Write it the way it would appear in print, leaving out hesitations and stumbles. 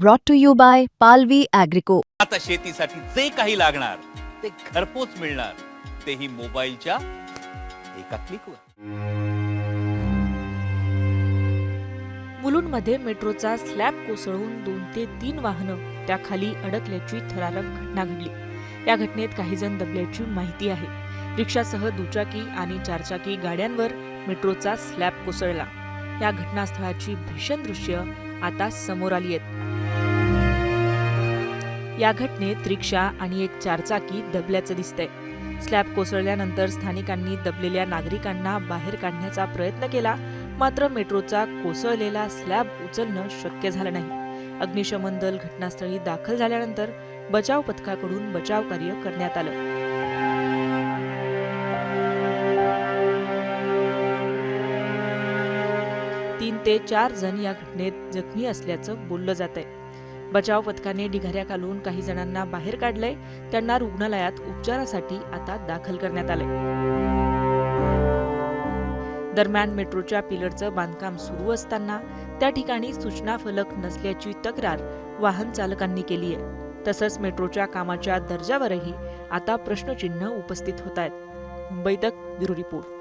brought to you by Palvi Agrico. आता शेतीसाठी जे काही लागणार ते घरपोच मिळणार, तेही मोबाईलच्या एका क्लिकवर. मुलुंडमध्ये मेट्रोचा स्लॅब कोसळून 2 ते 3 वाहनं त्याखाली अडकल्याची थरारक घटना घडली. या घटनेत काही जण दबल्याची माहिती आहे. रिक्षासह दुचाकी आणि चारचाकी गाड्यांवर मेट्रोचा स्लॅब कोसळला. या घटनास्थळाची भीषण दृश्य आता समोर आली आहेत. या घटनेत रिक्षा आणि एक चारचाकी दबल्याचं दिसतंय. स्लॅब कोसळल्यानंतर स्थानिकांनी दबलेल्या नागरिकांना बाहेर काढण्याचा प्रयत्न केला, मात्र मेट्रोचा कोसळलेला स्लॅब उचलणं शक्य झालं नाही. अग्निशमन दल घटनास्थळी दाखल झाल्यानंतर बचाव पथकाकडून बचाव कार्य करण्यात आलं. तीन ते 4 जण या घटनेत जखमी असल्याचं बोललं जातंय. बचाव पथकाने ढिगाऱ्या घालून काही जणांना बाहेर काढलंय. त्यांना रुग्णालयात उपचारासाठी आता दाखल करण्यात आलंय. दरम्यान मेट्रोच्या पिलरचं बांधकाम सुरू असताना त्या ठिकाणी सूचना फलक नसल्याची तक्रार वाहन चालकांनी केली आहे. तसंच मेट्रोच्या कामाच्या दर्जावरही आता प्रश्नचिन्ह उपस्थित होत आहेत. मुंबई तक ब्युरो रिपोर्ट.